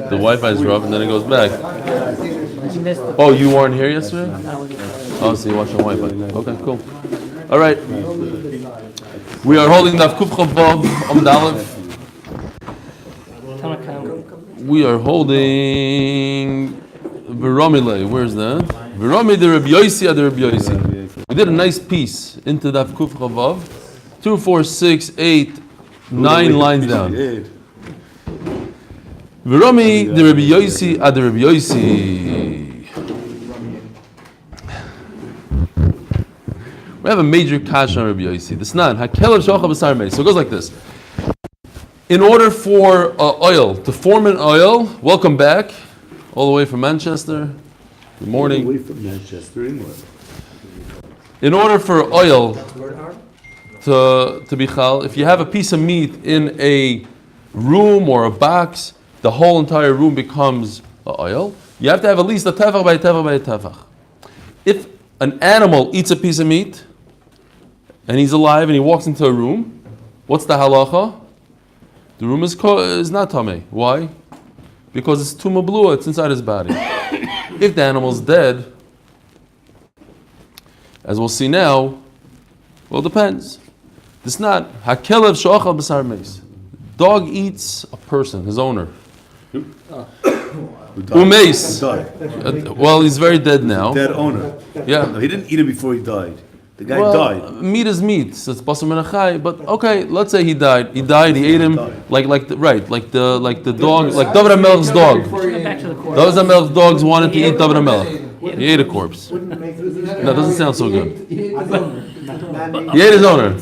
The Wi-Fi is rough, and then it goes back. Oh, you weren't here yesterday? Oh, so you watched on Wi-Fi. Okay, cool. All right. We are holding Daf Kuf Chavav Amud Aleph. We are holding V'Ramile. Where's that? V'Rami de Rabbi Yosi ad Rabbi Yosi. We did a nice piece into Daf Kuf Chavav. 2, 4, 6, 8, 9 lines down. V'Rami de Rabbi Yosi ad Rabbi Yosi. We have a major kasha on Rabbi Yosi. This not hakelav shocha b'sar meis. So it goes like this. In order for oil to form an oil, welcome back, all the way from Manchester. Good morning. All the way from Manchester, England. In order for oil to be chal, if you have a piece of meat in a room or a box, the whole entire room becomes oil. You have to have at least a tefach by a tefach by a tefach. If an animal eats a piece of meat, and he's alive and he walks into a room, what's the halacha? The room is not tamei. Why? Because it's tumah blua, it's inside his body. If the animal's dead, as we'll see now, well, it depends. It's not hakelev shochal b'sar meis. Dog eats a person, his owner. Umeis. Well, he's very dead now. Dead owner. Yeah. No, he didn't eat it before he died. The guy died. Meat is meat, so it's basar min achai. But okay, let's say he died. He died. He ate him like the dog, like David HaMelech's dog. David HaMelech's dogs wanted to eat David HaMelech. He ate a corpse. That doesn't sound so good. He ate his owner.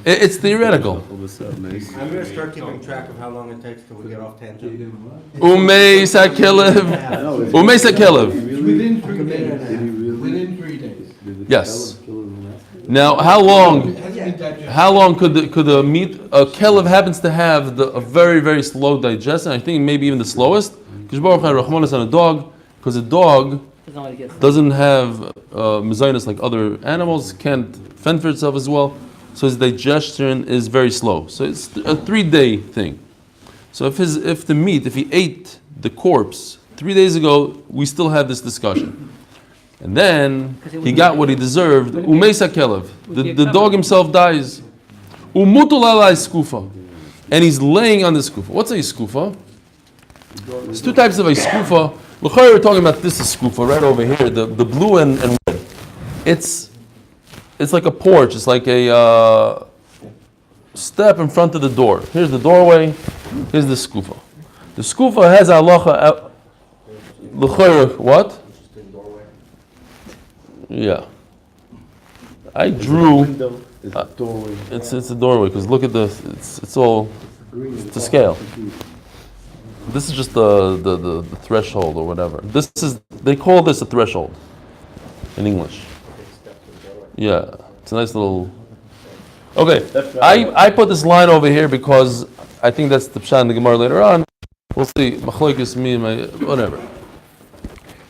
It's theoretical. I'm going to start keeping track of how long it takes till we get off tangent. Umeis hakelev. Umeis hakelev. Within 3 days. Yes. Now, how long could the meat? A kelev happens to have a very, very slow digestion. I think maybe even the slowest. Because on a dog, because a dog doesn't have mezainis like other animals, can't fend for itself as well. So his digestion is very slow. So it's a 3-day thing. So if he ate the corpse 3 days ago, we still have this discussion. And then he got what he deserved. Umeisa kelev. The dog himself dies. Umutul alai skufa. And he's laying on the skufa. What's a skufa? There's 2 types of a skufa. We're talking about this skufa right over here, the blue and red. It's like a porch. It's like a step in front of the door. Here's the doorway. Here's the skufa. The skufa has halacha. What? Yeah. I drew. It's a doorway because look at this. It's all to scale. This is just the threshold or whatever. They call this a threshold in English. Yeah, it's a nice little. Okay, I put this line over here because I think that's the pshat in the Gemara later on. We'll see. Machlokes me and my whatever.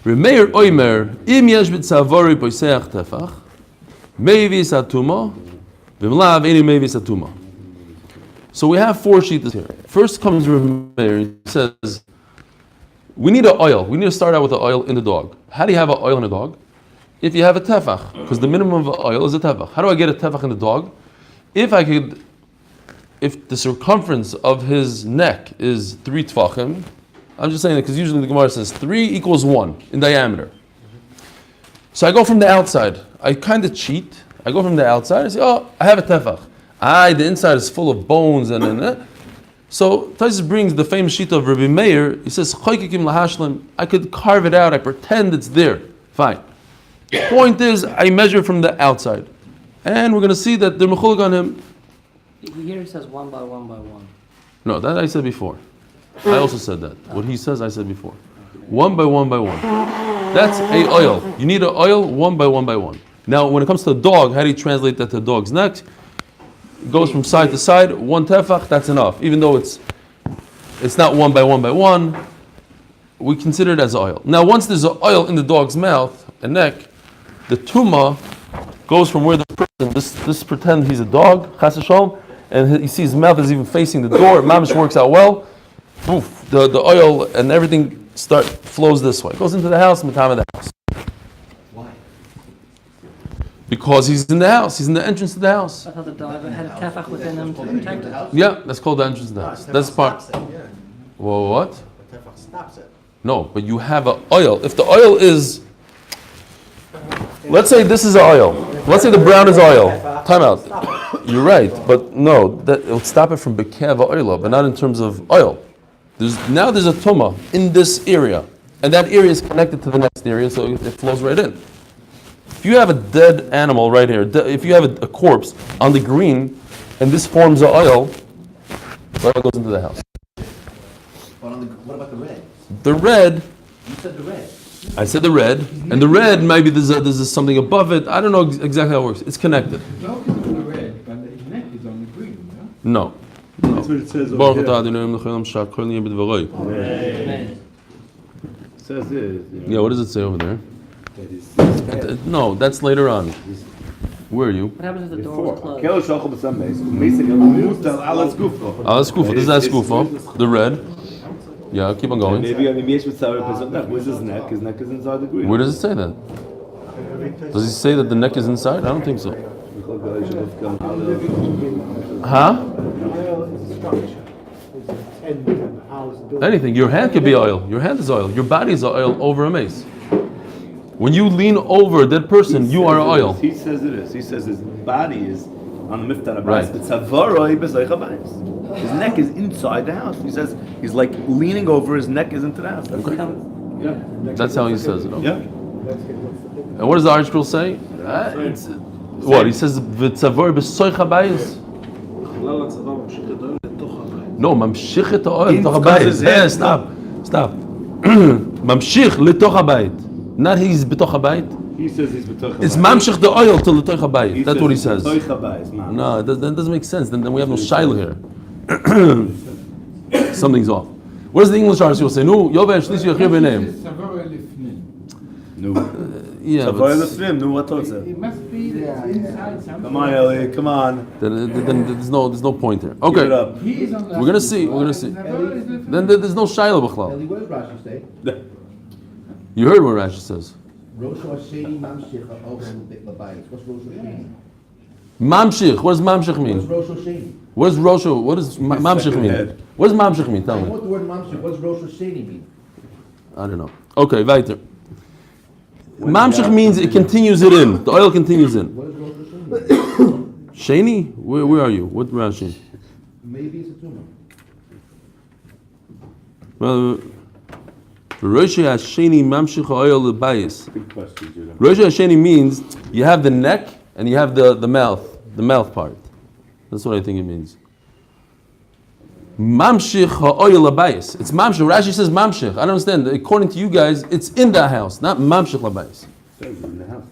Remeir oimer im yesh b'tzavori poiseach tefach meivis atuma v'mlav eni meivis atuma. So we have 4 sheets here. First comes Remeir. He says we need an oil. We need to start out with the oil in the dog. How do you have an oil in a dog? If you have a tefach, because the minimum of oil is a tefach. How do I get a tefach in the dog? If the circumference of his neck is 3 tefachim, I'm just saying that because usually the Gemara says 3 equals 1 in diameter. So I go from the outside. I kind of cheat. I go from the outside. I say, oh, I have a tefach. The inside is full of bones and. So Taisus brings the famous sheet of Rabbi Meir. He says, I could carve it out. I pretend it's there. Fine. Point is, I measure from the outside. And we're going to see that the mechuluk on him. Here it says 1 by 1 by 1. No, that I said before. I also said that. What he says, I said before. 1 by 1 by 1. That's a oil. You need an oil 1 by 1 by 1. Now, when it comes to a dog, how do you translate that to a dog's neck? It goes from side to side. 1 tefach, that's enough. Even though it's not 1 by 1 by 1, we consider it as oil. Now, once there's oil in the dog's mouth and neck, the tuma goes from where the person, this pretend he's a dog, chas v'shalom, and you see his mouth is even facing the door. Mamish works out well. Poof, the oil and everything flows this way. It goes into the house, Matama the house. Why? Because he's in the house. He's in the entrance to the house. I thought the dog had a tefach within him to protect it. Yeah, that's called the entrance to the house. That's part. Well, what? The tefach stops it. No, but you have an oil. If the oil is, let's say this is oil. Let's say the brown is oil. Time out. You're right, but no, that it'll stop it from bekeva oil, but not in terms of oil. There's a tumah in this area, and that area is connected to the next area, so it flows right in. If you have a dead animal right here, if you have a corpse on the green, and this forms the oil, the oil goes into the house. What about the red? The red. You said the red. I said the red, and the red maybe there's something above it. I don't know exactly how it works. It's connected. The dog is on the red, but his neck is on the green, yeah? No. That's what it says over Baruch here. atah Adonai Eloheinu melech haolam kol yom b'dvaroi. Amen. It says this. Yeah, what does it say over there? No, that's later on. Where are you? What happens if the door was closed? Kelo shachol b'sam beis. U'meisik el mutal alas gufo. Alas kufa. This is that kufa. The red. Yeah, keep on going. Maybe I mean yesh mitzaver b'sam neck. Where's his neck? His neck is inside the green. Where does it say that? Does he say that the neck is inside? I don't think so. Huh? Anything. Your hand could be oil. Your hand is oil. Your body is oil over a mace. When you lean over a dead person, you are oil. He says it is. He says his body is on the miftar Right. His neck is inside the house. He says he's like leaning over. His neck is into the house. That's That's how he says it. Okay. Yeah. And what does the article say? What he says? V'tzavar b'soich habayis. No, mamshich et oil l'toch habayis. Yeah, stop. Mamshich l'toch habayit. Not he's b'toch habayit. He says he's b'toch It's mamshich the oil to l'toch habayit. That's what he says. B'toch habayis, man. No, that doesn't make sense. Then we have no shaila here. Something's off. What does the English article say? No, Yovesh, this is your name. Savara lifnim. No. Yeah, Savoy but Lefnim, no, what thought It must be that it's inside something. Come on, Eli, come on. then there's no point here. Give it Okay, up. He is on the we're gonna see. Savara is lifnim. Then there's no shaila b'chlal. Eli, what does Rashi say? You heard what Rashi says. Rosh Hasheni Mamshicha over Labayis. What's Rosh Hasheni? Mamshich. What does mamshich What's mean? Rosh Hasheni? What does rosho? What does mamshich second mean? head. What does mamshich mean? Tell I me. want the word Mamshich. What does Rosh Hasheni mean? I don't know. Okay, weiter. Mamshich means it continues it in. The oil continues in. What does Rosh Hasheni mean? Sheni, where are you? What Rashi? Maybe it's a tumor. Well, Rosh Hasheni mamshich oil lebayis. Good question, Judah. Rosh Hasheni means you have the neck and you have the mouth part. That's what I think it means. Mamshich ha'oil labayis. It's mamshich. Rashi says mamshich. I don't understand. According to you guys, it's in the house, not mamshich labayis. In the house.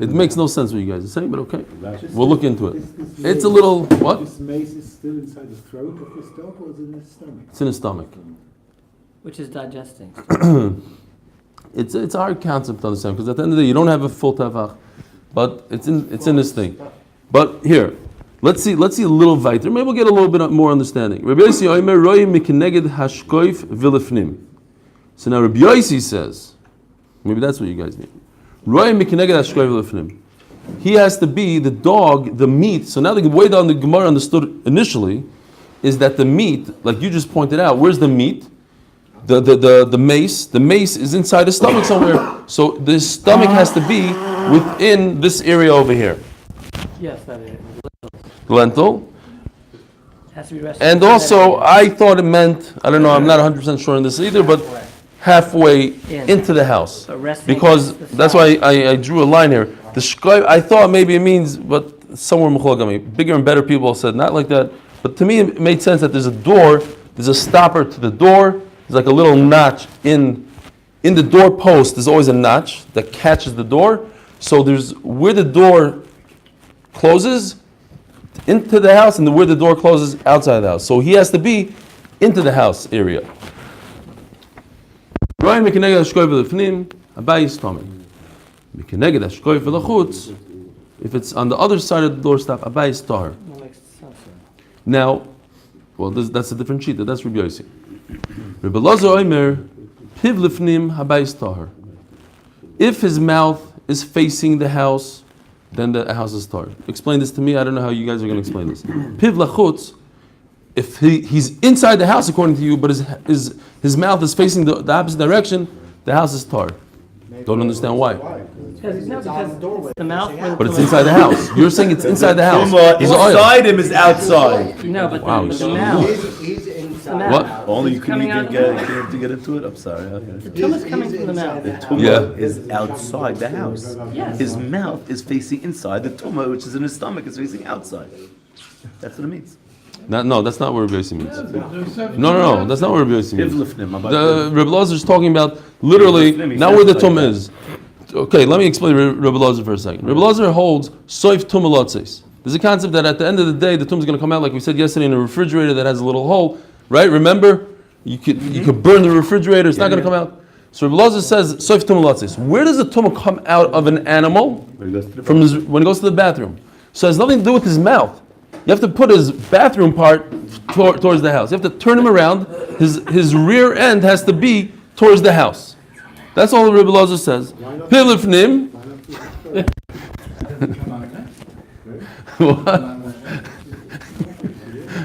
It makes no sense what you guys are saying, but okay. We'll look into it. It's a little, what? This mace is still inside the throat of this dog or is it in his stomach? It's in his stomach. Which is digesting. It's a hard concept to understand because at the end of the day you don't have a full tefach, but it's in this thing. But here, let's see a little weiter. Maybe we'll get a little bit more understanding. Rabbi Yossi Omer Roi Mikeneged Hashkoif Vilifnim. So now Rabbi Yossi says, maybe that's what you guys mean. Roi Mikeneged Hashkoif Vilifnim. He has to be the dog, the meat. So now the way down the Gemara understood initially is that the meat, like you just pointed out, where's the meat? The mace is inside the stomach somewhere. So the stomach has to be within this area over here. Yes, that is. Lentil. Has to be resting. And also, I thought it meant, I don't know, I'm not 100% sure on this either, but halfway into the house. So resting Because against the that's side. why I drew a line here. The shkoy, I thought maybe it means, but somewhere Mecholagami, bigger and better people said not like that. But to me, it made sense that there's a door, there's a stopper to the door, there's like a little notch in the door post, there's always a notch that catches the door. So there's where the door closes into the house and where the door closes outside the house. So he has to be into the house area. If it's on the other side of the doorstop, Abai is tahar. That makes sense. Now, well, that's a different sheet. That's Rabbi Yossi. Rabbi Elazar Omer, piv lifnim Abai is tahar. If his mouth is facing the house, then the house is tahar. Explain this to me. I don't know how you guys are going to explain this. Piv lachutz. If he's inside the house, according to you, but his mouth is facing the opposite direction, the house is tar. Don't understand why. Because the mouth. But it's inside the house. You're saying it's inside the house. He's Inside him is outside. No, but Wow, the mouth. He's inside. The mouth. What? Only you Coming out can of the get into it. I'm sorry. The tumor is coming from the mouth. The tumor Yeah. is outside the house. Yes. His mouth is facing inside. The tumor, which is in his stomach, is facing outside. That's what it means. No, that's not what Rabbi Yossi means. No, that's not what Rabbi Yossi means. The Rabbi Elazar is talking about literally not where the tumah is. Okay, let me explain Rabbi Elazar for a second. Rabbi Elazar holds soif tumah lotzes. There's a concept that at the end of the day, the tumah is going to come out like we said yesterday in a refrigerator that has a little hole, right? Remember, you could burn the refrigerator; it's not going to come out. So Rabbi Elazar says soif tumah lotzes. Where does the tumah come out of an animal? When When he goes to the bathroom. So it has nothing to do with his mouth. You have to put his bathroom part towards the house. You have to turn him around. His rear end has to be towards the house. That's all Rabbi Elazar says. Pilifnim.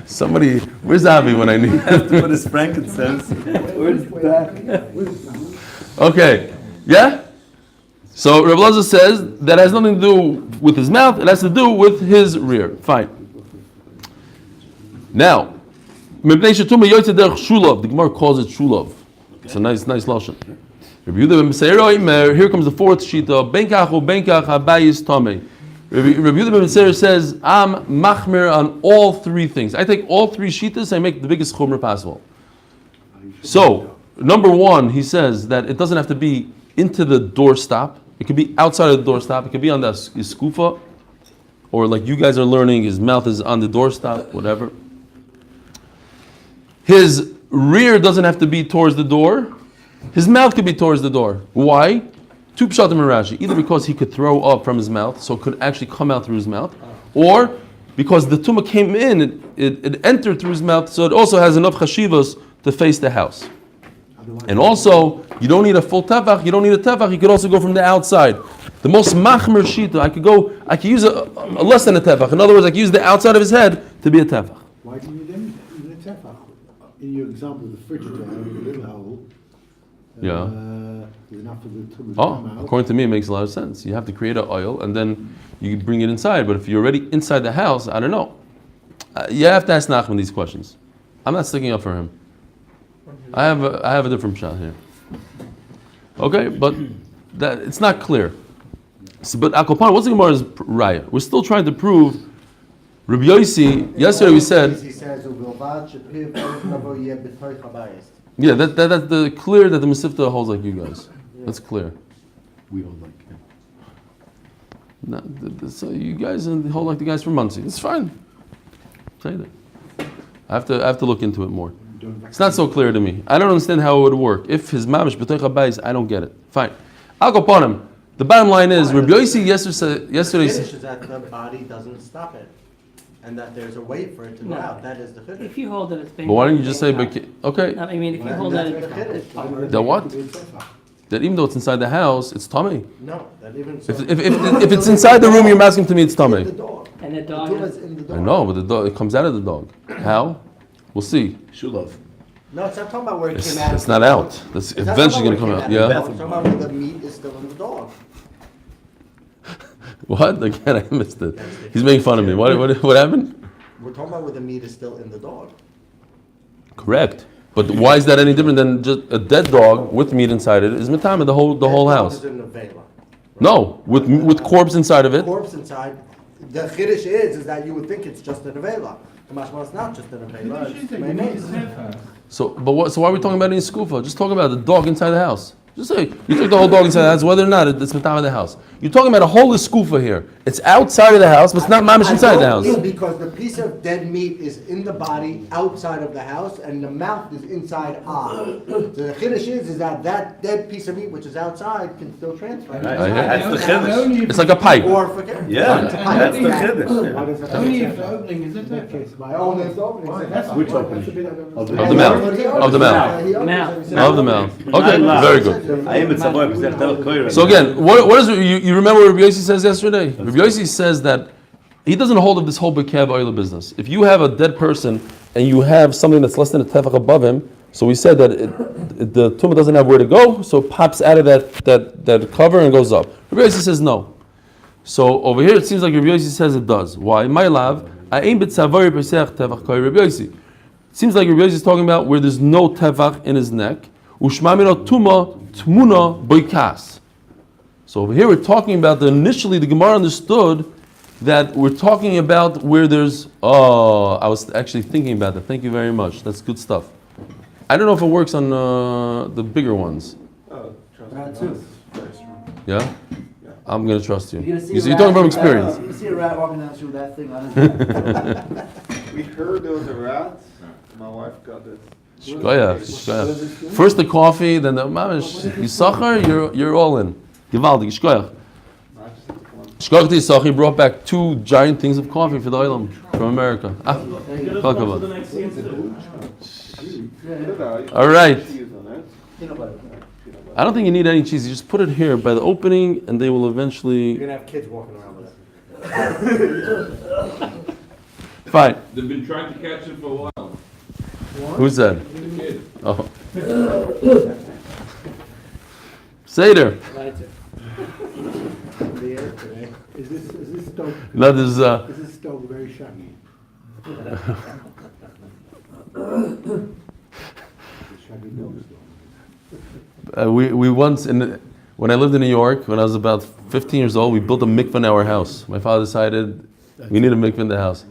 Somebody, where's Avi when I need him? What is frankincense? Where's that? Okay, yeah? So Rabbi Elazar says that has nothing to do with his mouth, it has to do with his rear. Fine. Now, the Gemara calls it shulav. It's a nice lashon. Here comes the fourth shita. Benkach ubenkach habayis tamei. Rabbi Yehuda ben Meseir says, I'm machmir on all three things. I take all three shitas, I make the biggest chumrah possible. So, number one, he says that it doesn't have to be into the doorstop. It could be outside of the doorstop. It could be on the skufa, or like you guys are learning, his mouth is on the doorstop, whatever. His rear doesn't have to be towards the door. His mouth could be towards the door. Why? Two pshatim in Rashi. Either because he could throw up from his mouth, so it could actually come out through his mouth, or because the tumah came in, it entered through his mouth, so it also has enough chashivas to face the house. And also, you don't need a full tefach, you don't need a tefach, you could also go from the outside. The most machmer shita, I could use a less than a tefach. In other words, I could use the outside of his head to be a tefach. Why do you need any even a tefach? In your example, the fridge door, the little hole. Yeah. Enough of the tumor to Oh, come out. according to me, it makes a lot of sense. You have to create an oil, and then you bring it inside. But if you're already inside the house, I don't know. You have to ask Nachman these questions. I'm not sticking up for him. I have a different shot here. Okay, but that it's not clear. So, but Akopan, what's the Gemara's raya? We're still trying to prove Rabbi Yossi. Yesterday we said. He says, "Uvilvad shepiv lavo yeh b'toich habayis." Yeah, that's the clear that the Mesivta holds like you guys. That's clear. We all like him. No, so you guys hold like the guys from Muncie. It's fine. Say that. I have to look into it more. It's not so clear to me. I don't understand how it would work. If his mamish b'toich habayis, I don't get it. Fine. I'll go upon him. The bottom line is, Rabbi Yossi yesterday said, is that the body doesn't stop it, and that there's a way for it to go No. out. That is the chiddush. If you hold that it's being. but why don't you just say, okay, I mean, if you hold that it's. that what? That even though it's inside the house, it's tummy. No, that even If it's inside the room, you're asking to me, it's tummy. the dog. And the The dog tumor is. is in the I dog. know, but the dog, it comes out of the dog. How? We'll see. Shulav. No, it's not talking about where it It's, came out. it's not out. That's It's not eventually going talking to about come where it out. came Yeah. We're talking about where the meat is still in the dog. What? Again, I missed it. He's making fun of me. What happened? We're talking about where the meat is still in the dog. Correct. But why is that any different than just a dead dog with meat inside it? Is matama the whole That house? dog is in the vela. No, with corpse inside of it. Corpse inside. The chiddush is that you would think it's just an avela. The mashma is not just an avela. It's mayonnaise. So why are we talking about it in skufa? Just talk about the dog inside the house. Just say, you took the whole dog inside the house, whether or not it's Matama of the house. You're talking about a whole skufa here. It's outside of the house, but it's not mamish inside the house. Because the piece of dead meat is in the body outside of the house, and the mouth is inside on. So the chiddush is that dead piece of meat, which is outside, can still transfer. Right. That's the chiddush. It's like a pipe. Or forget. Yeah, that's the chiddush. Why does that Only make if the sense? opening is a In that tefa. case, my own is opening. Which opening? That's a bit of a- Of Of the mouth. Of the mouth. Of the mouth. Okay, very good. So again, what is you remember what Rabbi Yossi says yesterday? Rabbi Yossi says that he doesn't hold of this whole Bekev oil business. If you have a dead person and you have something that's less than a tefach above him, so we said that the tumah doesn't have where to go, so it pops out of that cover and goes up. Rabbi Yossi says no. So over here it seems like Rabbi Yossi says it does. Why? My love, it seems like Rabbi Yossi is talking about where there's no tefach in his neck. Ushmamino tuma tmuna boikas. So over here we're talking about initially the Gemara understood that we're talking about where there's, I was actually thinking about that. Thank you very much. That's good stuff. I don't know if it works on the bigger ones. Yeah? I'm going to trust you. You're talking from experience. You see a rat walking down through that thing on his We heard there was a rat. My wife got it. Shkoyach. First the coffee, then the mamish. Yisachar, you're all in. Givaldi, shkoyach. Shkoyach Yisachar brought back 2 giant things of coffee for the Olam from America. All right. I don't think you need any cheese. You just put it here by the opening, and they will eventually. You're gonna have kids walking around with it. Fine. They've been trying to catch it for a while. Who's that? The kid. Oh. Seder. Is this stove? No, there's Is this stove very shaggy? Shaggy dog stove. we once when I lived in New York when I was about 15 years old, we built a mikveh in our house. My father decided we need a mikveh in the house.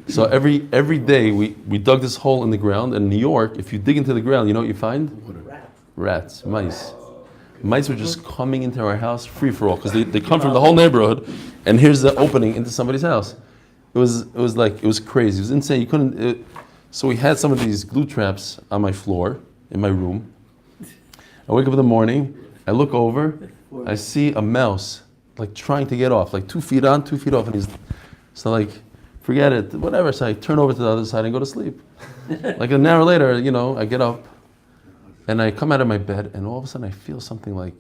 So every day we dug this hole in the ground. And in New York, if you dig into the ground, you know what you find? Rats, mice. Mice were just coming into our house free for all because they come from the whole neighborhood, and here's the opening into somebody's house. It was crazy. It was insane. You couldn't. So we had some of these glue traps on my floor in my room. I wake up in the morning. I look over. I see a mouse like trying to get off, like 2 feet on, 2 feet off, and he's so like, forget it, whatever. So I turn over to the other side and go to sleep. Like an hour later, I get up. And I come out of my bed, and all of a sudden I feel something like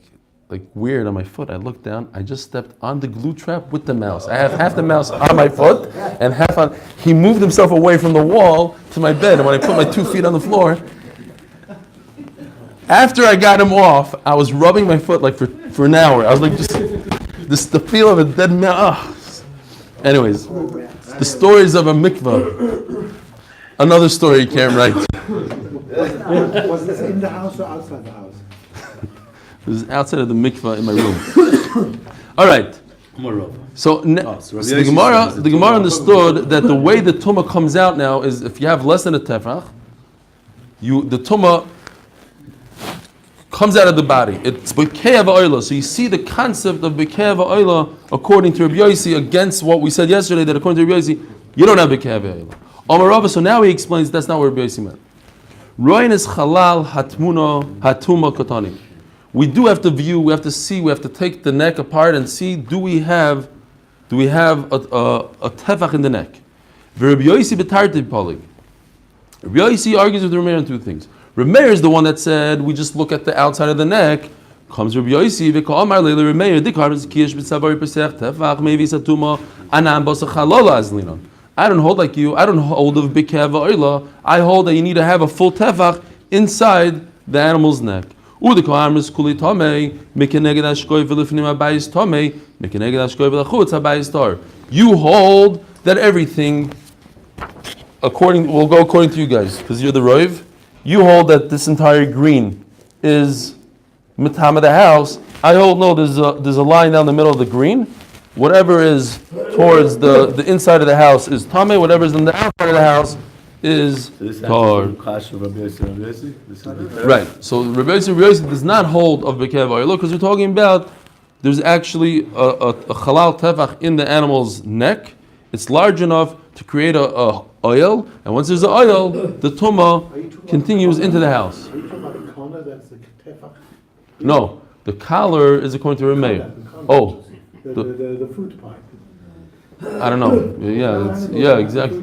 weird on my foot. I look down. I just stepped on the glue trap with the mouse. I have half the mouse on my foot and half on. He moved himself away from the wall to my bed, and when I put my 2 feet on the floor, after I got him off, I was rubbing my foot like for an hour. I was like, just the feel of a dead mouse. Anyways, the stories of a mikvah. Another story you can't write. Was this in the house or outside the house? This is outside of the mikvah in my room. All right. So the Gemara understood that the way the tumah comes out now is if you have less than a tefach, the tumah comes out of the body. It's b'kei va'oila. So you see the concept of b'kei va'oila according to Rabbi Yossi against what we said yesterday that according to Rabbi Yossi you don't have b'kei va'oila. Amar Rava. So now he explains that's not what Rabbi Yossi meant. Roin is halal hatuma katani. We do have to view, we have to see, we have to take the neck apart and see, do we have a tefach in the neck? Rabbi Yossi betarti polig. Rabbi Yossi argues with Rameir on 2 things. Rameir is the one that said we just look at the outside of the neck. Comes Rabbi Yossi v'ka'amar leila Rameir dikar kiyesh b'tzavari pesach tefach mevi satuma anam b'sach halola azlinon. I don't hold like you. I don't hold of b'kei va'oila. I hold that you need to have a full tefach inside the animal's neck. You hold that everything, we'll go according to you guys, because you're the Roiv. You hold that this entire green is mitama the house. I hold no. There's a line down the middle of the green. Whatever is towards the inside of the house is tame. Whatever is in the outside of the house is So this tar. Kash of Rabbi Yossi, Rabbi Yossi? This is the Right. So Rabbi Yossi does not hold of bekev oil because we're talking about there's actually a halal tefach in the animal's neck. It's large enough to create a oil, and once there's an oil, the tumah continues into the house. Are you talking about a corner that's the tefach? No, the collar is according to Rameir. Oh, The fruit pipe. I don't know. Yeah, exactly.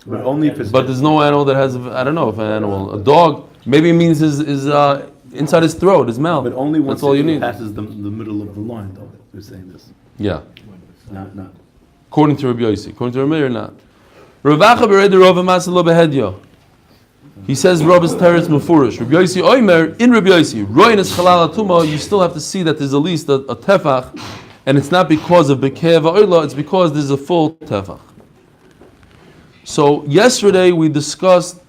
But only if it's. But there's no animal that has. I don't know if an animal, a dog, maybe it means his inside his throat, his mouth. But only once that's all you it need. passes the middle of the line, though. They're saying this. Yeah, Not. according to Rabbi Yossi. According to Rameir, not. Ravacha bered Rav Masalo behedyo. He says Rav is teretz mefurish. Rabbi Yossi oimer in Rabbi Yossi roin is halal atuma. You still have to see that there's at least a tefach, and it's not because of bekev oila. It's because there's a full tefach. So yesterday we discussed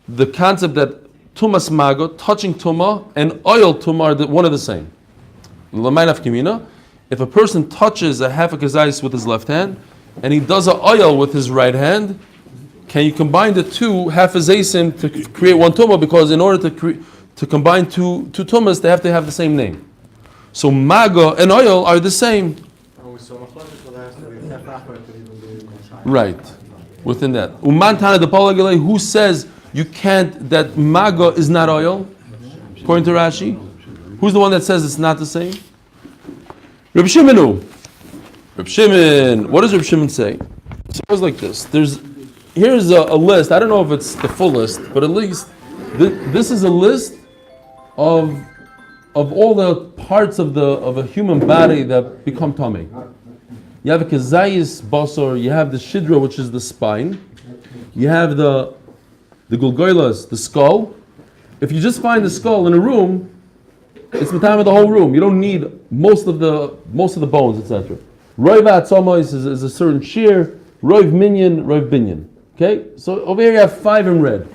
the concept that tumas mago, touching tuma, and oil tuma are one of the same. L'maynaf kimina. If a person touches a half a kazayis with his left hand, and he does an oil with his right hand, can you combine the two half a zaysim to create one tumah? Because in order to combine two tumas, they have to have the same name. So mago and oil are the same. Right. Within that. Uman Tana de Palagale, who says you can't, that mago is not oil? According to Rashi. Who's the one that says it's not the same? Reb Shimonu. Reb Shimon, what does Reb Shimon say? So it goes like this. Here's a list. I don't know if it's the full list, but at least this is a list of all the parts of a human body that become tummy. You have a kezayis basar, you have the shidra, which is the spine, you have the gulgoylas, the skull. If you just find the skull in a room, it's the time of the whole room. You don't need most of the bones, etc. Roiv atzomos is a certain shear. Roiv minyan, roiv binyan. Okay, so over here you have 5 in red.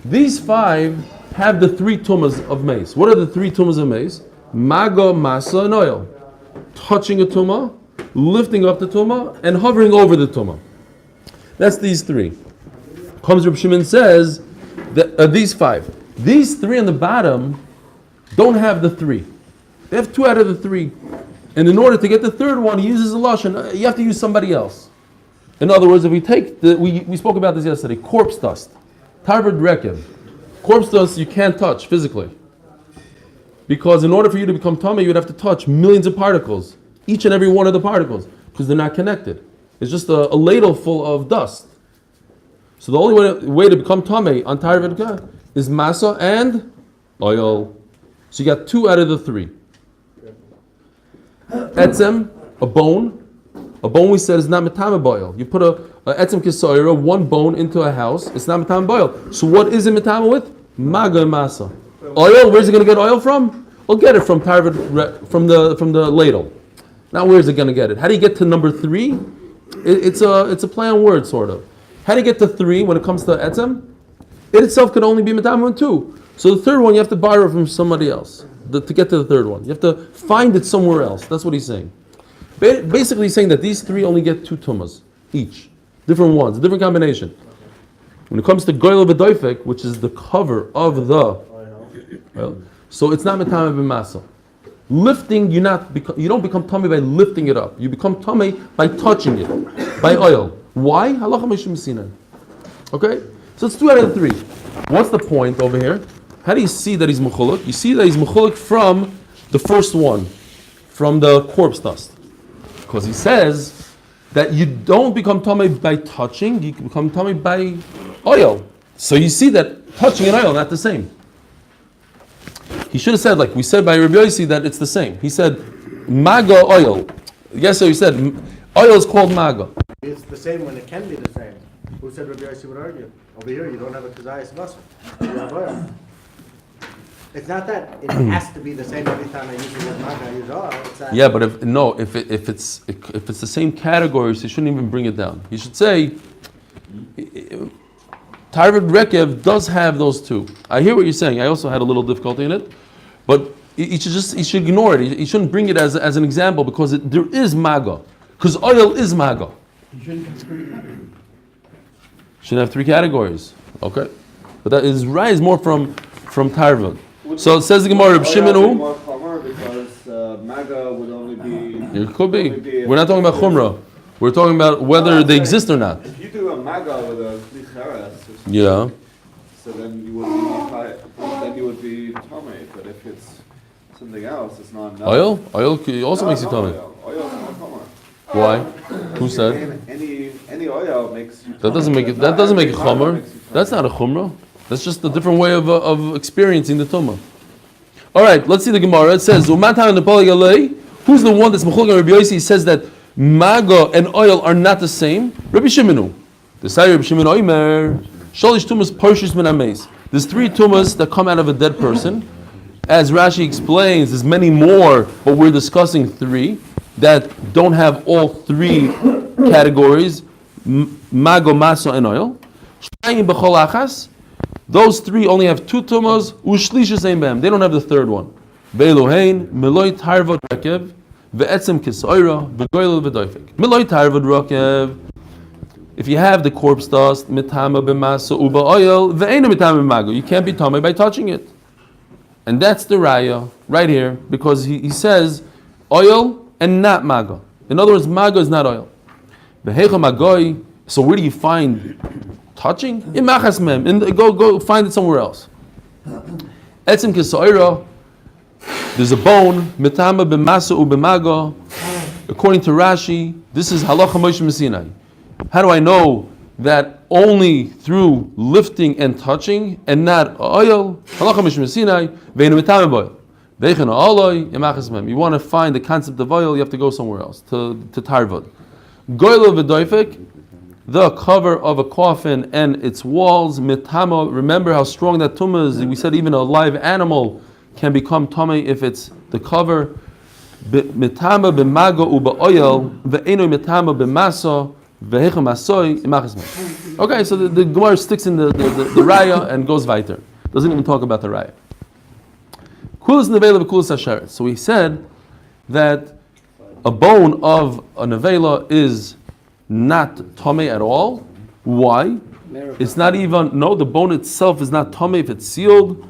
These 5 have the 3 tumas of mace. What are the 3 tumas of mace? Mago, masa, and oil. Touching a tuma, lifting up the tuma, and hovering over the tuma. That's these 3. Comes Reb Shimon says that these 5. These 3 on the bottom don't have the 3. They have 2 out of the 3. And in order to get the third one, he uses a lashon. You have to use somebody else. In other words, if we take we spoke about this yesterday, corpse dust, tarvad rekev. Corpse dust you can't touch physically. Because in order for you to become tummy, you'd have to touch millions of particles, each and every one of the particles, because they're not connected. It's just a ladle full of dust. So the only way to become tummy on tarvad rekev is masa and oil. So you got 2 out of the 3. Etzem, a bone. A bone we said is not metame boil. You put a etzem kisoira, one bone into a house, it's not metame boil. So what is it metame with? Maga and masa. Oil, where's it going to get oil from? We'll get it from the ladle. Now where's it going to get it? How do you get to number 3? It's a play on words, sort of. How do you get to 3 when it comes to etzem? It itself could only be metame with 2. So the third one you have to borrow from somebody else to get to the third one. You have to find it somewhere else. That's what he's saying. Basically he's saying that these 3 only get 2 tumas each. Different ones, a different combination. When it comes to goyla v'doifek, which is the cover of the oil, so it's not metame b'masa. Lifting, you don't become tummy by lifting it up. You become tummy by touching it, by oil. Why? Halacha mishum sinan. Okay? So it's 2 out of the 3. What's the point over here? How do you see that he's mechuluk? You see that he's mechuluk from the first one, from the corpse dust. Because he says that you don't become tummy by touching, you become tummy by oil. So you see that touching and oil are not the same. He should have said, like we said by Rabbi Yossi, that it's the same. He said, maga oil. Yes, so he said, oil is called maga. It's the same when it can be the same. Who said Rabbi Yossi would argue? Over here, you don't have a kazayas muscle. You have oil. It's not that it has to be the same every time I use the word maga, I use oil. It's that Yeah, but if it's the same category, so you shouldn't even bring it down. You should say, Tarvad Rekev does have those 2. I hear what you're saying. I also had a little difficulty in it, but you should ignore it. You shouldn't bring it as an example because there is maga. Because oil is maga. You shouldn't have three categories. Shouldn't have three categories. Okay. But that is right is more from Tarvud. So it says the Gemara, Reb Shimon who? More chomer because maga would only be. It could be. We're not talking about chumrah. We're talking about whether they exist or not. If you do a maga with a klicheres, Yeah. so then you would be tummy. But if it's something else, it's not. Oil? Oil also makes you tummy. Oil is not chomer. Why? Who said? Any oil makes you. That doesn't make it. That doesn't make it chumrah. That's not a chumrah. That's just a different way of experiencing the tumah. All right, let's see the Gemara. It says, who's the one that's mechulek on Rabbi Yossi? He says that maga and oil are not the same. Rabbi Shimonu. The Sai Rabbi Shimon Oimer. Shalish tumas parshus min ameis. There's three tumas that come out of a dead person. As Rashi explains, there's many more, but we're discussing three that don't have all three categories: mago, maso, and oil. Shayim b'chol achas. Those three only have two tumas. Ushlishes ein b'hem. They don't have the third one. Ve'elohein meloi tarvod rakev ve'etzem kisoira v'goyel v'doifik. Meloi tarvod rakev. If you have the corpse dust, mitama b'maso uba oil ve'eino mitama b'mago. You can't be tamei by touching it. And that's the raya right here, because he says oil and not mago. In other words, mago is not oil. Ve'hecha magoi. So where do you find touching? In machas mem. Go find it somewhere else. Etzem kisoira. There's a bone. Mitama b'masa u'b'mago. According to Rashi, this is halacha Moshe Messinai. How do I know that only through lifting and touching and not oil? Halacha Moshe Messinai. Ve'enu mitama b'oil. Ve'echena aloi imachas mem. You want to find the concept of oil, you have to go somewhere else to Tarvud. Goylo v'doifik. The cover of a coffin and its walls, mitama. Remember how strong that tumah is. We said even a live animal can become tummy if it's the cover. Mitama b'mago uba oil ve'eno mitama b'maso ve'hecha masoi imachas. Okay, so the Gemara sticks in the raya and goes weiter. Doesn't even talk about the raya. Kulas nevela v'kulas asharet. So we said that a bone of a nevela is not tummy at all. Why? It's not even, the bone itself is not tummy if it's sealed,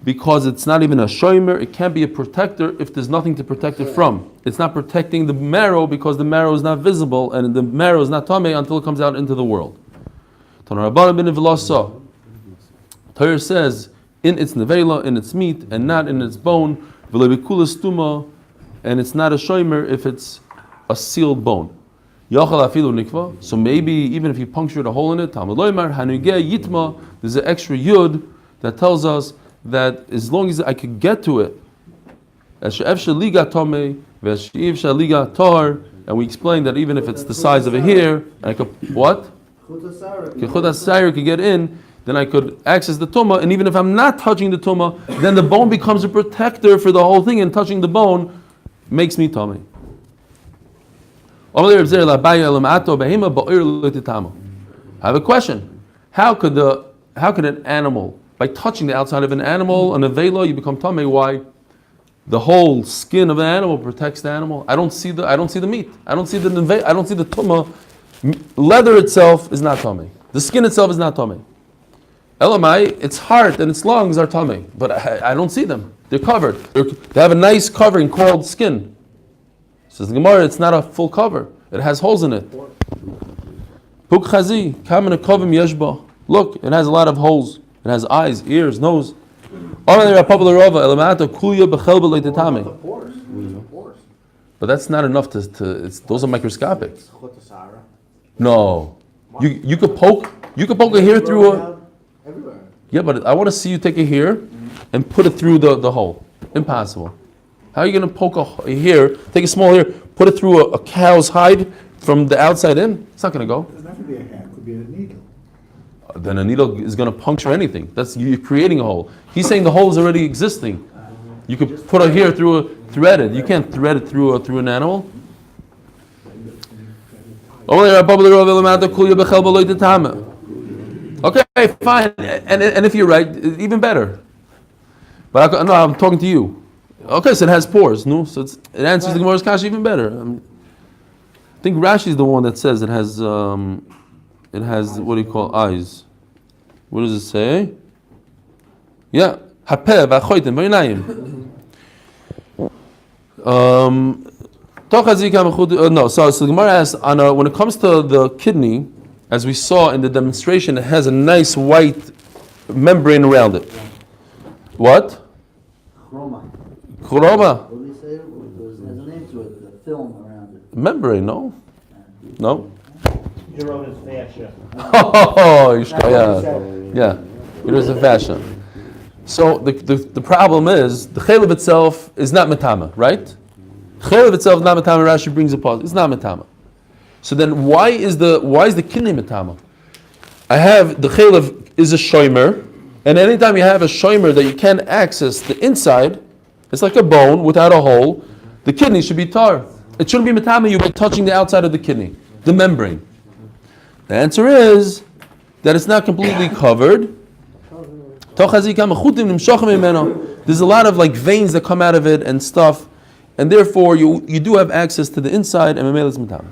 because it's not even a shomer. It can't be a protector if there's nothing to protect it from. It's not protecting the marrow because the marrow is not visible, and the marrow is not tummy until it comes out into the world. Torah says, in its nevela, in its meat, and not in its bone, and it's not a shomer if it's a sealed bone. So maybe even if you punctured a hole in it, there's an extra yud that tells us that as long as I could get to it, and we explained that even if it's the size of a hair, I could could get in, then I could access the tumah, and even if I'm not touching the tumah, then the bone becomes a protector for the whole thing, and touching the bone makes me tummy. I have a question. How could an animal, by touching the outside of an animal, an avela, you become tamei? Why? The whole skin of an animal protects the animal. I don't see the meat. I don't see the tumah. Leather itself is not tamei. The skin itself is not tamei. Elamai, its heart and its lungs are tamei, but I don't see them. They're covered. They have a nice covering called skin. Says the Gemara, it's not a full cover. It has holes in it. Look, it has a lot of holes. It has eyes, ears, nose. But that's not enough those are microscopic. No. You could poke a hair through a... Yeah, but I want to see you take a hair and put it through the hole. Impossible. How are you going to poke a hair, take a small hair, put it through a cow's hide from the outside in? It's not going to go. It doesn't have to be a hair, it could be a needle. Then a needle is going to puncture anything. You're creating a hole. He's saying the hole is already existing. You could put a hair thread it. You can't thread it through an animal. Okay, fine. And if you're right, even better. But I'm talking to you. Okay, so it has pores. No, so it answers the Gemara's kasha even better. think Rashi is the one that says it has what do you call eyes? What does it say? Yeah, hapeh v'achoitim v'yinayim. No, so the Gemara asks, when it comes to the kidney, as we saw in the demonstration, it has a nice white membrane around it. What? Chroma. What do you say? There's a name to it, the film around it. Membrane, no? No? Your own is fascia. Oh, yeah. It is a fascia. So the problem is, the chaylev itself is not metama, right? Chaylev itself is not metama, Rashi brings a pause. It's not metama. So then why is the kidney metama? I have, the chaylev is a shomer, and anytime you have a shomer that you can't access the inside, it's like a bone without a hole, the kidney should be tar. It shouldn't be metama you by touching the outside of the kidney, the membrane. The answer is that it's not completely covered. There's a lot of like veins that come out of it and stuff, and therefore you do have access to the inside, and memel is metama.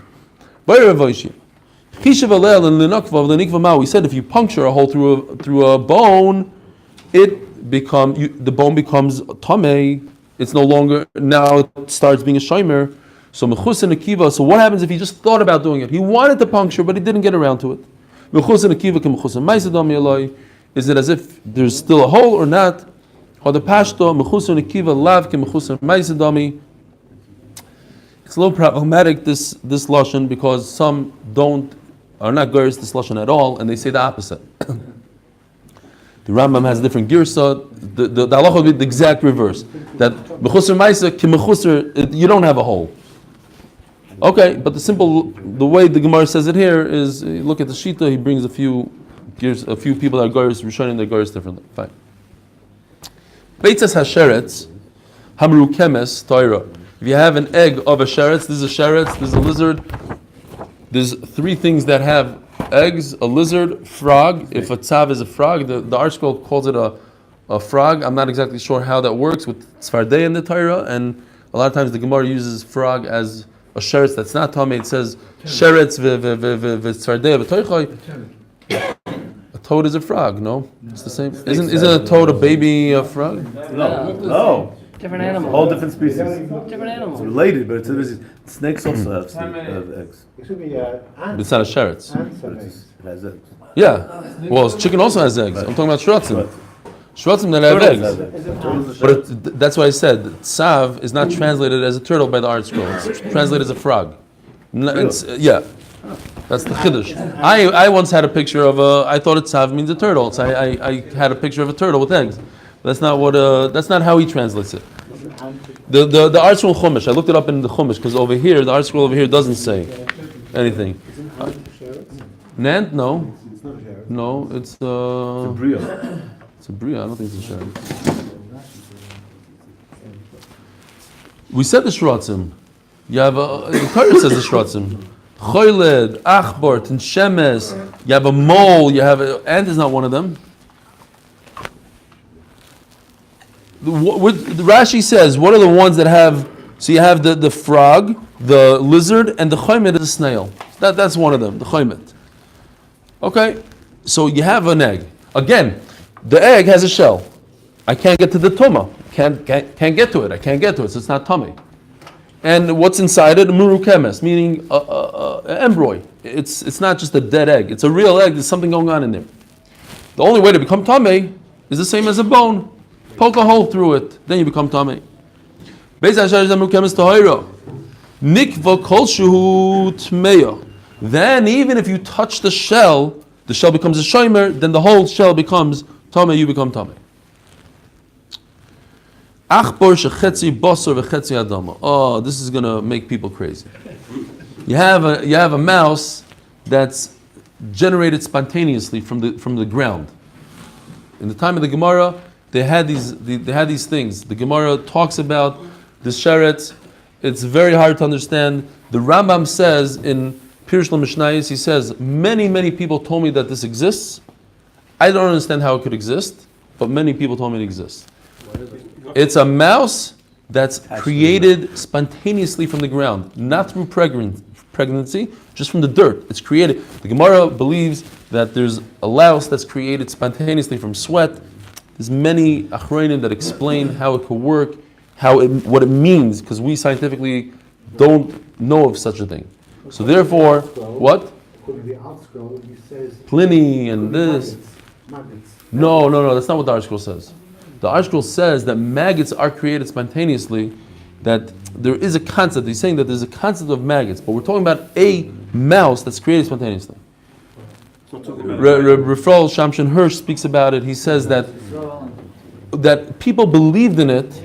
We said if you puncture a hole through a bone, the bone becomes tamei. It's no longer, now it starts being a shomer. So mechusin akiva. So what happens if he just thought about doing it? He wanted to puncture, but he didn't get around to it. Mechusin akiva ke mechusin ma'aseh dami eloi. Is it as if there's still a hole or not? Or the pashto mechusin akiva lav ke mechusin ma'aseh dami. It's a little problematic this lashon because some are not gers this lashon at all, and they say the opposite. The Rambam has different girsa. The halacha would be the exact reverse. That mechusar ma'aseh ke mechusar, you don't have a hole. Okay, but the way the Gemara says it here is, look at the Shita, he brings a few people that are gers, rishonim their gers differently. Fine. Beitzas hasheretz, hamru kemes, toira. If you have an egg of a sheretz, this is a sheretz, this is a lizard. There's three things that have eggs: a lizard, frog. If a tzav is a frog, the Art Scroll calls it a frog. I'm not exactly sure how that works with tzfardei in the Torah, and a lot of times the Gemara uses frog as a sheretz that's not tamei. It says sheretz v'tzfardei v'toichoi. A toad is a frog, no? It's the same. Isn't a toad a baby frog? No. Different animal. All different species. Different animal. It's related, but snakes also have eggs. It should be But it's not a sheretz. It has eggs. Yeah. Well, chicken also has eggs. I'm talking about shratzim. Shratzim that have eggs. But that's why I said tzav is not translated as a turtle by the Art Scroll. It's translated as a frog. Yeah. That's the chiddush. I once had a picture of I thought tzav means a turtle. So I had a picture of a turtle with eggs. That's not what. That's not how he translates it. The Art Scroll Chumash. I looked it up in the Chumash because over here, the Art Scroll over here doesn't say anything. Nant? No. No, it's a bria. It's a bria. I don't think it's a sheretz. We said the shratzim. You have the Torah says the shratzim. Choyled, achbar, tinshemes. You have a mole. You have ant is not one of them. The Rashi says, what are the ones that have? So you have the frog, the lizard, and the choymet is a snail. That's one of them, the choymet. Okay, so you have an egg. Again, the egg has a shell. I can't get to the tuma. Can't get to it. I can't get to it, so it's not tummy. And what's inside it? Muru kemes, meaning embryo. It's not just a dead egg. It's a real egg. There's something going on in there. The only way to become tummy is the same as a bone. Poke a hole through it, then you become tamei. Then even if you touch the shell becomes a shomer, then the whole shell becomes tamei, you become tamei. Oh, this is gonna make people crazy. You have a mouse that's generated spontaneously from the ground. In the time of the Gemara, they had these things. The Gemara talks about the sheretz. It's very hard to understand. The Rambam says in Pirush LaMishnayos, he says, many people told me that this exists. I don't understand how it could exist, but many people told me it exists. It's a mouse that's created spontaneously from the ground, not through pregnancy, just from the dirt. It's created. The Gemara believes that there's a louse that's created spontaneously from sweat. There's many achronim that explain how it could work, what it means, because we scientifically don't know of such a thing. So therefore, what? According to the art scroll, he says Pliny and this. maggots. No, that's not what the art scroll says. The art scroll says that maggots are created spontaneously, that there is a concept. He's saying that there's a concept of maggots, but we're talking about a mouse that's created spontaneously. Rafal Shamshin Hirsch speaks about it. He says that people believed in it,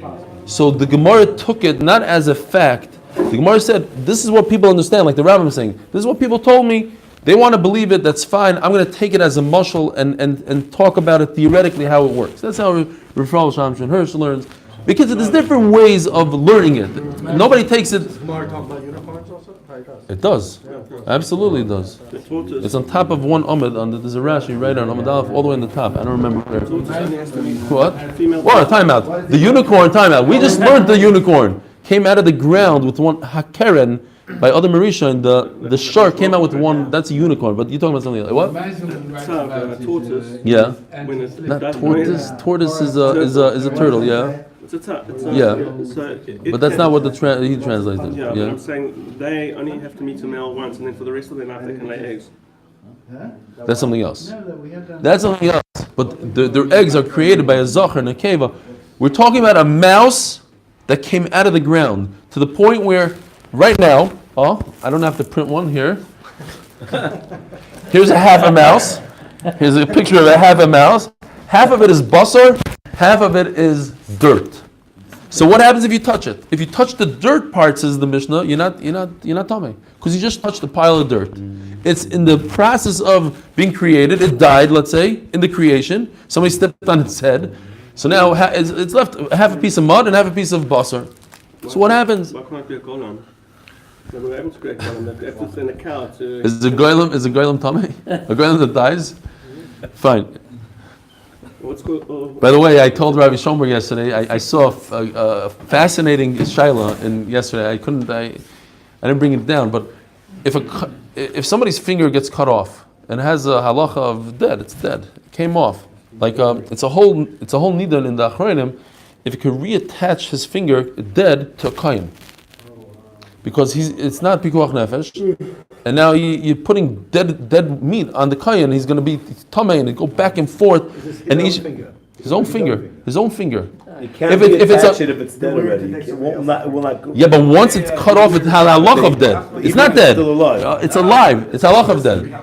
so the Gemara took it not as a fact. The Gemara said, this is what people understand, like the Rambam is saying, this is what people told me. They want to believe it, that's fine. I'm going to take it as a mashal and talk about it theoretically how it works. That's how Rafal Shamshin Hirsch learns. Because there's different ways of learning it. Nobody takes it. Does Gemara talk about unicorns also? It does. Absolutely it does. It's on top of one Amud. There's a Rashi right on Amud Aleph all the way on the top. I don't remember where. What? What? Timeout. The unicorn, timeout. We just learned the unicorn came out of the ground with one Hakeren by other Marisha, and the shark came out with one. That's a unicorn, but you're talking about something like what? Tortoise. Yeah. When it's Not tortoise. Tortoise is a turtle. Yeah. It's a Yeah. So But that's not what he translates it. Yeah, but Yeah. I'm saying they only have to meet a male once, and then for the rest of their life they can lay eggs. That's something else. That's something else. But their eggs are created by a zachar and a keva. We're talking about a mouse that came out of the ground to the point where right now, I don't have to print one here. Here's a half a mouse. Here's a picture of a half a mouse. Half of it is basar, half of it is dirt. So what happens if you touch it? If you touch the dirt part, says the Mishnah, you're not tamei, because you just touched a pile of dirt. It's in the process of being created. It died, let's say, in the creation. Somebody stepped on its head. So now it's left half a piece of mud and half a piece of basar. So what happens? Why can't it be a golan? They were able to create golan. They have to send a cow to. Is a goylem tamei? A goylem that dies? Fine. What's called? By the way, I told Rabbi Schomburg yesterday. I saw a fascinating shaila in yesterday. I didn't bring it down, but if somebody's finger gets cut off and has a halacha of dead, it's dead. It came off. Like it's a whole nidan in the achronim. If you could reattach his finger dead to a kain, because it's not pikuach nefesh, and now you're putting dead meat on the kain. He's going to be tamei and go back and forth. And his own finger. You can't if it's dead already. It will not go. Yeah, but once it's cut off, it's halach of dead. It's not dead. Still alive. It's alive. It's halach of dead.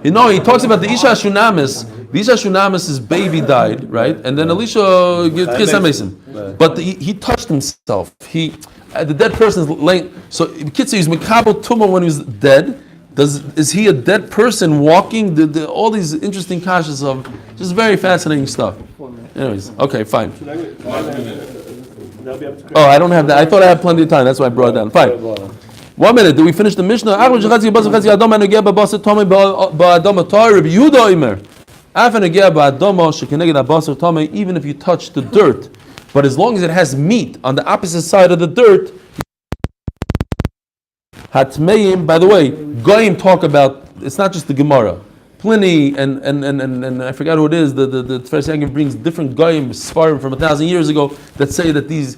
You know, he talks about the Isha Shunamis. The Isha Shunamis' baby died, right? And then Elisha gives Mason. But he touched himself. The dead person is laying. So Kitsu is Mikabel Tuma when he was dead. Is he a dead person walking? All these interesting kashas of just very fascinating stuff. Anyways, okay, fine. Oh, I don't have that. I thought I had plenty of time. That's why I brought it down. Fine. 1 minute. Do we finish the Mishnah? Even if you touch the dirt, but as long as it has meat on the opposite side of the dirt. Hatmeim. By the way, Goyim talk about. It's not just the Gemara. Pliny and I forgot who it is. The Tversyakim brings different Goyim Sfarim from 1,000 years ago that say that these.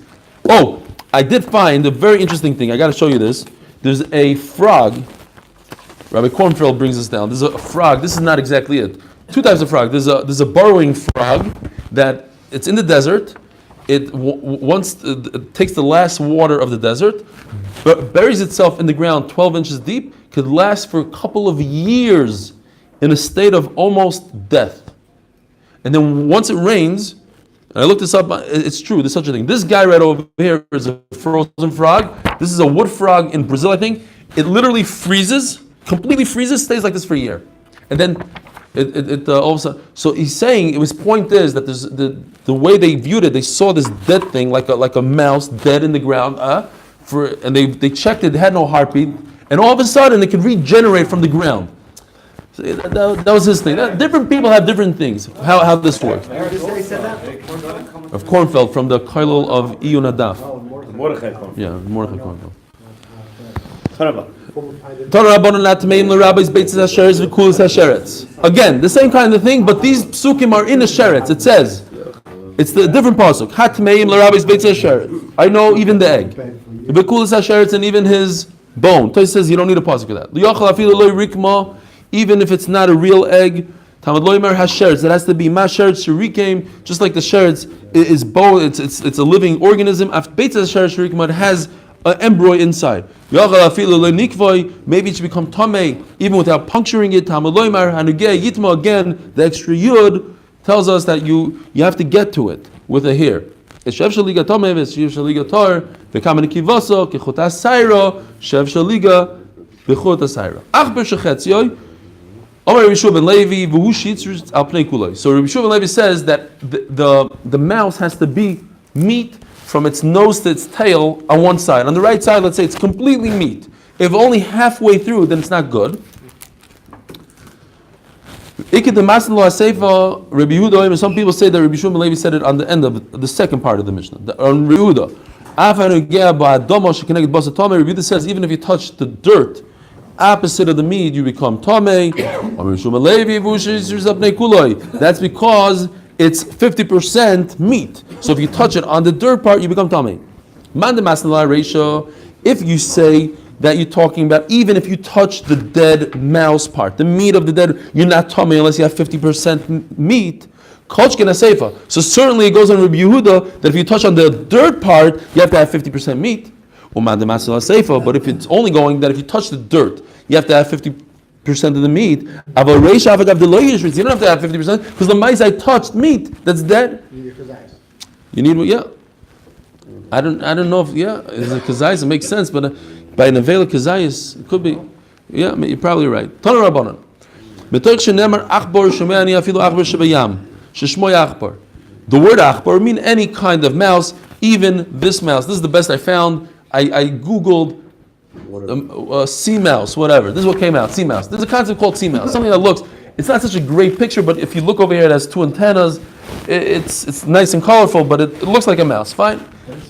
Oh, I did find a very interesting thing. I got to show you this. There's a frog. Rabbi Kornfeld brings this down. There's a frog. This is not exactly it. 2 types of frog. There's a burrowing frog that it's in the desert. It it takes the last water of the desert, buries itself in the ground 12 inches deep, could last for a couple of years in a state of almost death. And then once it rains, and I looked this up, it's true, there's such a thing. This guy right over here is a frozen frog. This is a wood frog in Brazil, I think. It literally freezes, completely freezes, stays like this for a year. And then it all of a sudden, so he's saying, his point is that there's the way they viewed it, they saw this dead thing, like a mouse dead in the ground, and they checked it had no heartbeat, and all of a sudden it could regenerate from the ground. So that was his thing. Different people have different things. How this works. Did you say he said that? of Kornfeld from the Kailul of Iyun Adaf. Mordechai comes. Yeah, Mordechai Kornfeld. Charaba. Again, the same kind of thing, but these psukim are in a sheretz. It says, it's the different pasuk. I know even the egg. And even his bone. Toy says you don't need a pasuk for that. Even if it's not a real egg, Talmud Loimer has sheretz. It has to be masheretz shurikim, just like the sheretz is bone. It's a living organism. After beitzas sheretz shurikim, it has an embryo inside. Maybe it should become tamei even without puncturing it. Talmud Loimer hanugeh yitma, again, the extra yud tells us that you have to get to it with a hair. Shev shaliga tamei v'shev shaliga tar v'kamen kivaso kechut asayro shev shaliga v'chut asayro. Ach b'shechetzioi. So Rabbi Shua ben Levi says that the mouse has to be meat from its nose to its tail on one side. On the right side, let's say it's completely meat. If only halfway through, then it's not good. Some people say that Rabbi Shua ben Levi said it on the end of the second part of the Mishnah. On Rabbi Yehuda says even if you touch the dirt opposite of the meat, you become tamei. That's because it's 50% meat. So if you touch it on the dirt part, you become tamei. If you say that you're talking about even if you touch the dead mouse part, the meat of the dead, you're not tamei unless you have 50% meat. So certainly it goes on Rabbi Yehuda that if you touch on the dirt part, you have to have 50% meat. But if it's only going that if you touch the dirt, you have to have 50% of the meat. You don't have to have 50% because the mice I touched meat that's dead. You need I don't know if is a kazayis, it makes sense, but by an avela kazayis it could be. Yeah, you're probably right. The word achbar mean any kind of mouse, even this mouse. This is the best I found. I googled sea mouse, whatever. This is what came out, sea mouse. There's a concept called sea mouse. Something that looks, it's not such a great picture, but if you look over here, it has two antennas. It's nice and colorful, but it looks like a mouse. Fine.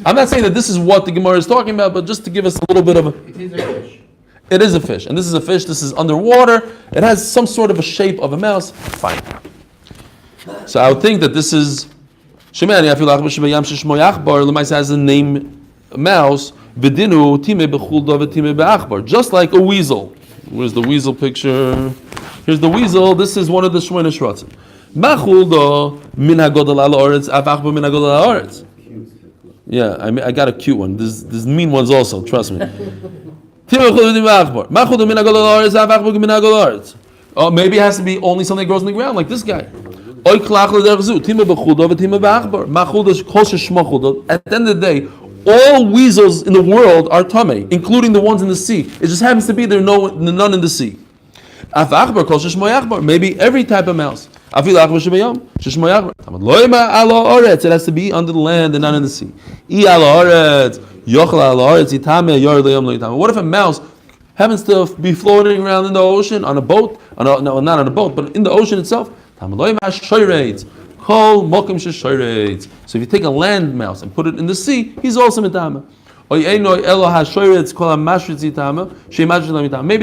I'm not saying that this is what the Gemara is talking about, but just to give us a little bit of a... It is a fish. It is a fish, and this is a fish. This is underwater. It has some sort of a shape of a mouse. Fine. So I would think that this is... Shemani, I feel like has the name mouse. Just like a weasel. Where's the weasel picture? Here's the weasel. This is one of the Shmoyne Shrotzim. Yeah, I got a cute one. There's mean ones also, trust me. Oh, maybe it has to be only something that grows on the ground, like this guy. At the end of the day, all weasels in the world are tamei, including the ones in the sea. It just happens to be there are none in the sea. Maybe every type of mouse. It has to be under the land and not in the sea. What if a mouse happens to be floating around in the ocean on a boat? No, not on a boat, but in the ocean itself. So if you take a land mouse and put it in the sea, he's also mitama. Maybe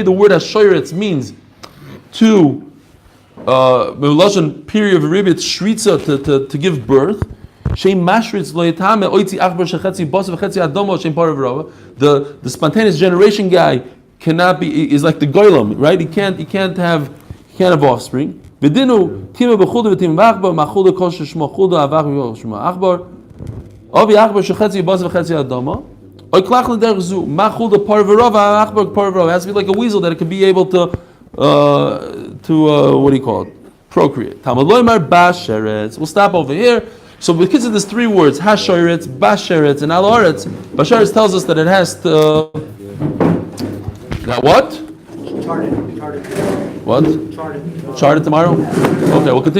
the word hashoyretz means to period of ribit shritza to give birth. The spontaneous generation guy cannot be, is like the goylem, right? He can't have offspring. B'dinu tima b'chuda v'tima b'achbar ma'chuda kol sheshmo chuda avach v'shmo achbar ovi achbar shechetzi b'az v'chetzi adama oy klach l'derech zu ma'chuda parvarov achbar parvarov. It has to be like a weasel that it can be able to what do you call it? Procreate. Talmud loymar basheretz. We'll stop over here. So because of these three words, hashoretz, basheretz, and aloretz, basheretz tells us that it has to that what? Charted. What? Charted tomorrow? Okay, we'll continue.